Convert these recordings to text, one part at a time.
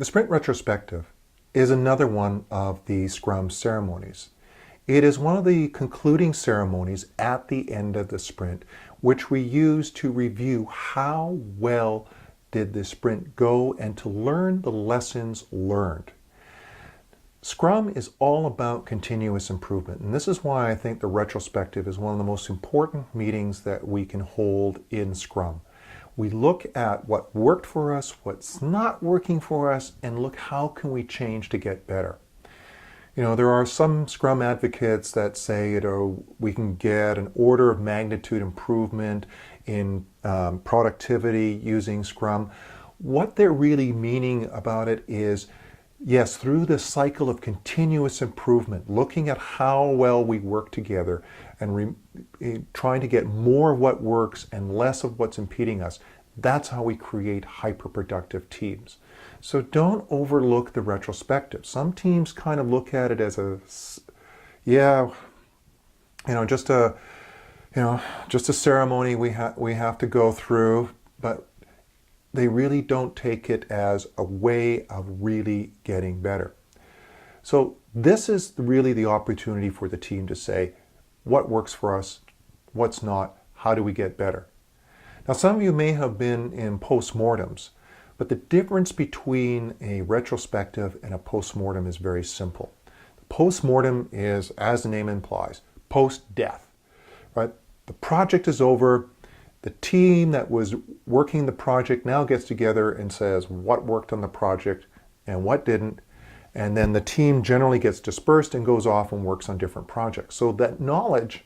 The Sprint Retrospective is another one of the Scrum ceremonies. It is one of the concluding ceremonies at the end of the sprint, which we use to review how well did the sprint go and to learn the lessons learned. Scrum is all about continuous improvement, and this is why I think the retrospective is one of the most important meetings that we can hold in Scrum. We look at what worked for us, what's not working for us, and look how can we change to get better. You know, there are some Scrum advocates that say, we can get an order of magnitude improvement in productivity using Scrum. What they're really meaning about it is, yes, through the cycle of continuous improvement, looking at how well we work together and trying to get more of what works and less of what's impeding us, that's how we create hyper-productive teams. So don't overlook the retrospective. Some teams kind of look at it as just a ceremony we have to go through, but they really don't take it as a way of really getting better. So this is really the opportunity for the team to say, what works for us, what's not, how do we get better? Now, some of you may have been in postmortems, but the difference between a retrospective and a postmortem is very simple. The postmortem is, as the name implies, post-death, right? The project is over. The team that was working the project now gets together and says what worked on the project and what didn't. And then the team generally gets dispersed and goes off and works on different projects. So that knowledge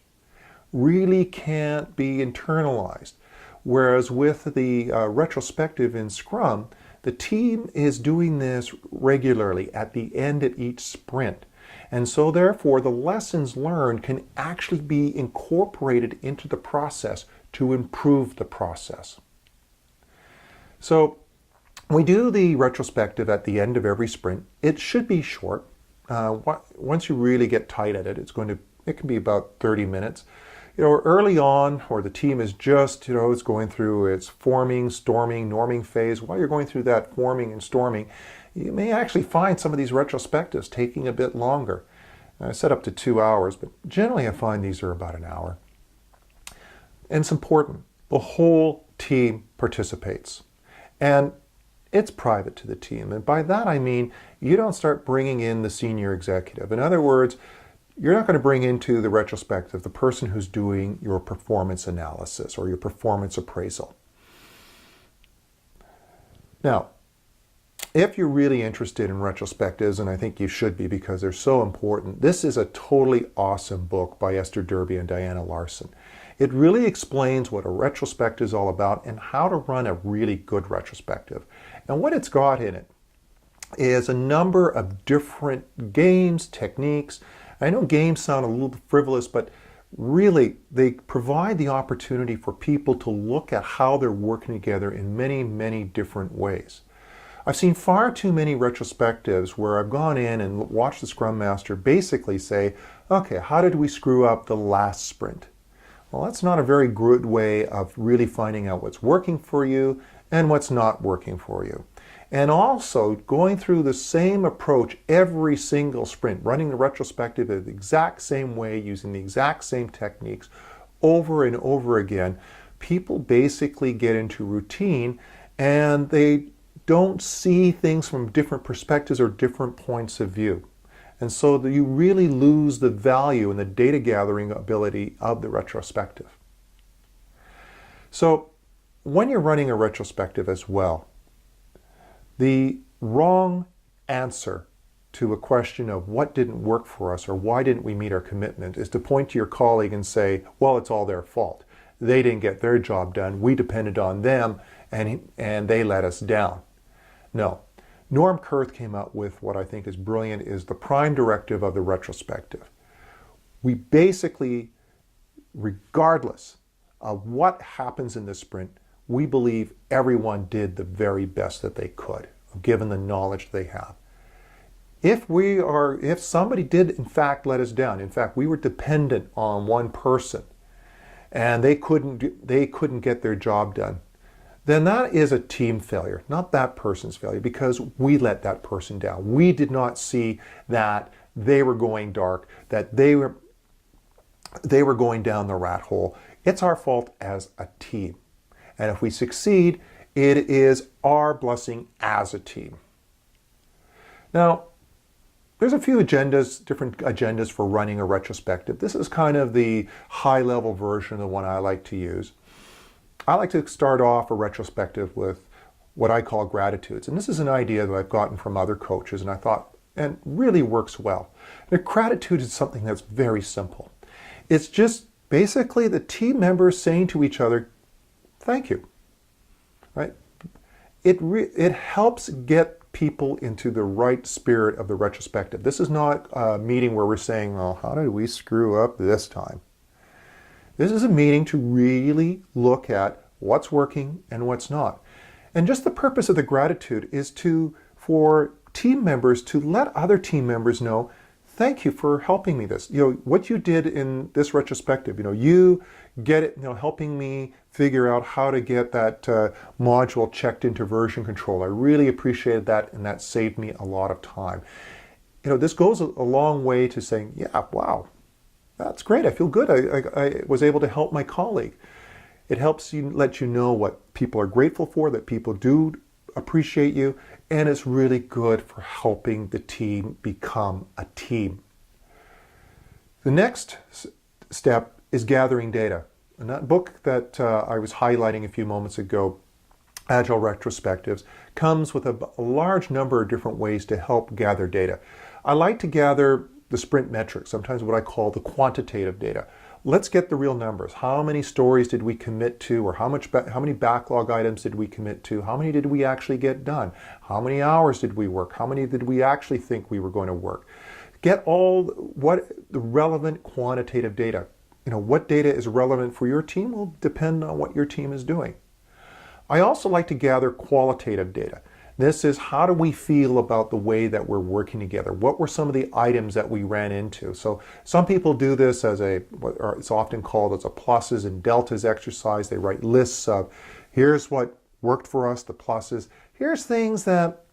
really can't be internalized. Whereas with the retrospective in Scrum, the team is doing this regularly at the end of each sprint. And so therefore, the lessons learned can actually be incorporated into the process to improve the process. So we do the retrospective at the end of every sprint. It should be short. Once you really get tight at it, it can be about 30 minutes. Early on, or the team is just, it's going through its forming, storming, norming phase. While you're going through that forming and storming, you may actually find some of these retrospectives taking a bit longer. I set up to 2 hours, but generally I find these are about an hour. And it's important. The whole team participates. And it's private to the team. And by that I mean you don't start bringing in the senior executive. In other words, you're not going to bring into the retrospective the person who's doing your performance analysis or your performance appraisal. Now, if you're really interested in retrospectives, and I think you should be because they're so important, this is a totally awesome book by Esther Derby and Diana Larson. It really explains what a retrospective is all about and how to run a really good retrospective. And what it's got in it is a number of different games, techniques. I know games sound a little frivolous, but really they provide the opportunity for people to look at how they're working together in many, many different ways. I've seen far too many retrospectives where I've gone in and watched the Scrum Master basically say, okay, how did we screw up the last sprint? Well, that's not a very good way of really finding out what's working for you and what's not working for you. And also going through the same approach every single sprint, running the retrospective in the exact same way, using the exact same techniques over and over again, people basically get into routine and they don't see things from different perspectives or different points of view. And so you really lose the value and the data gathering ability of the retrospective. So when you're running a retrospective as well, the wrong answer to a question of what didn't work for us or why didn't we meet our commitment is to point to your colleague and say, well, it's all their fault. They didn't get their job done. We depended on them and they let us down. No. Norm Kurth came out with what I think is brilliant, is the prime directive of the retrospective. We basically, regardless of what happens in the sprint, we believe everyone did the very best that they could, given the knowledge they have. If somebody did in fact let us down, in fact we were dependent on one person and they couldn't get their job done, then that is a team failure, not that person's failure, because we let that person down. We did not see that they were going dark, that they were going down the rat hole. It's our fault as a team. And if we succeed, it is our blessing as a team. Now, there's a few different agendas for running a retrospective. This is kind of the high-level version of the one I like to use. I like to start off a retrospective with what I call gratitudes. And this is an idea that I've gotten from other coaches, and I thought, and really works well. The gratitude is something that's very simple. It's just basically the team members saying to each other, thank you, right? It helps get people into the right spirit of the retrospective. This is not a meeting where we're saying, well, how did we screw up this time? This is a meeting to really look at what's working and what's not. And just the purpose of the gratitude is for team members to let other team members know, thank you for helping me this. What you did in this retrospective, you get it, helping me figure out how to get that module checked into version control. I really appreciated that, and that saved me a lot of time. This goes a long way to saying, yeah, wow, that's great. I feel good. I was able to help my colleague. It helps you let you know what people are grateful for, that people do appreciate you, and it's really good for helping the team become a team. The next step is gathering data. And that book that I was highlighting a few moments ago, Agile Retrospectives, comes with a large number of different ways to help gather data. I like to gather the sprint metrics, sometimes what I call the quantitative data. Let's get the real numbers. How many stories did we commit to, or how many backlog items did we commit to? How many did we actually get done? How many hours did we work? How many did we actually think we were going to work? Get the relevant quantitative data. What data is relevant for your team will depend on what your team is doing. I also like to gather qualitative data. This is, how do we feel about the way that we're working together? What were some of the items that we ran into? So some people do this as it's often called as a pluses and deltas exercise. They write lists of, here's what worked for us, the pluses. Here's things that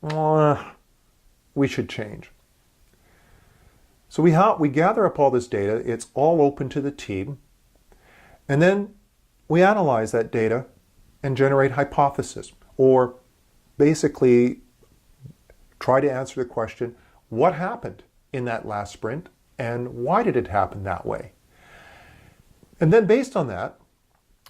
we should change. So we gather up all this data. It's all open to the team. And then we analyze that data and generate hypotheses, or basically try to answer the question, what happened in that last sprint and why did it happen that way? And then based on that,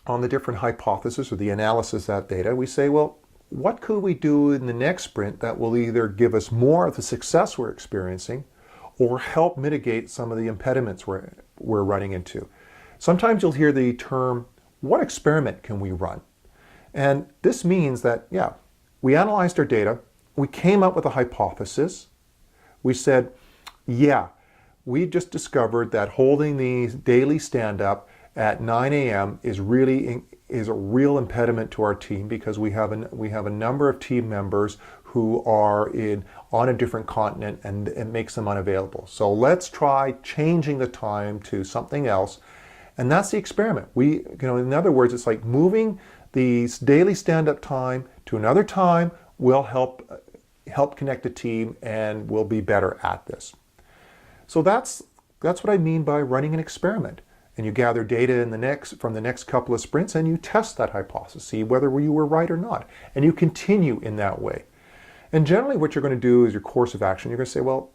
on the different hypotheses or the analysis of that data, we say, well, what could we do in the next sprint that will either give us more of the success we're experiencing or help mitigate some of the impediments we're running into? Sometimes you'll hear the term, what experiment can we run? And this means that, yeah, we analyzed our data, we came up with a hypothesis, we said, yeah, we just discovered that holding the daily stand-up at 9 a.m. is a real impediment to our team, because we have a number of team members who are on a different continent, and it makes them unavailable. So let's try changing the time to something else, and that's the experiment. In other words, it's like moving the daily stand-up time to another time will help connect the team, and we'll be better at this. So that's what I mean by running an experiment. And you gather data from the next couple of sprints, and you test that hypothesis, see whether you were right or not, and you continue in that way. And generally what you're going to do is your course of action. You're going to say, well,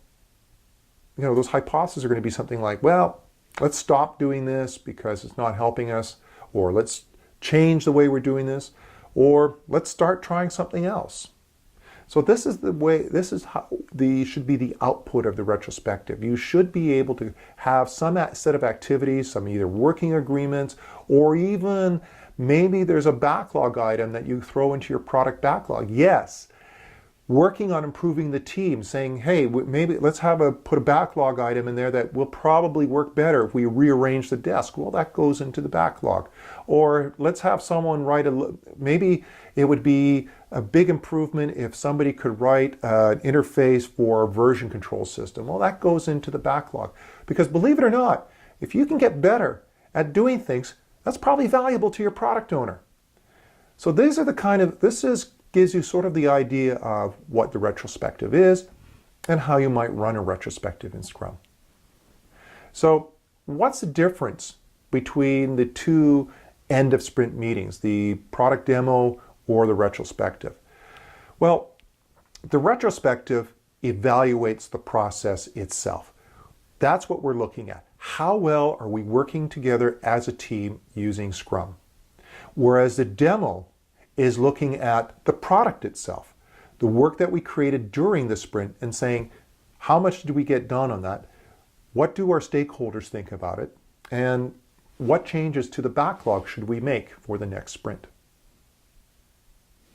those hypotheses are going to be something like, well, let's stop doing this because it's not helping us, or let's change the way we're doing this, or let's start trying something else. So this is how should be the output of the retrospective. You should be able to have some set of activities, some either working agreements, or even maybe there's a backlog item that you throw into your product backlog. Yes, working on improving the team, saying, hey, maybe let's put a backlog item in there that will probably work better if we rearrange the desk. Well, that goes into the backlog. Or let's have someone maybe it would be a big improvement if somebody could write an interface for a version control system. Well, that goes into the backlog. Because believe it or not, if you can get better at doing things, that's probably valuable to your product owner. So these are the kind of, gives you sort of the idea of what the retrospective is and how you might run a retrospective in Scrum. So what's the difference between the two end of sprint meetings, the product demo or the retrospective? Well, the retrospective evaluates the process itself. That's what we're looking at. How well are we working together as a team using Scrum? Whereas the demo is looking at the product itself, the work that we created during the sprint, and saying, how much did we get done on that? What do our stakeholders think about it? And what changes to the backlog should we make for the next sprint?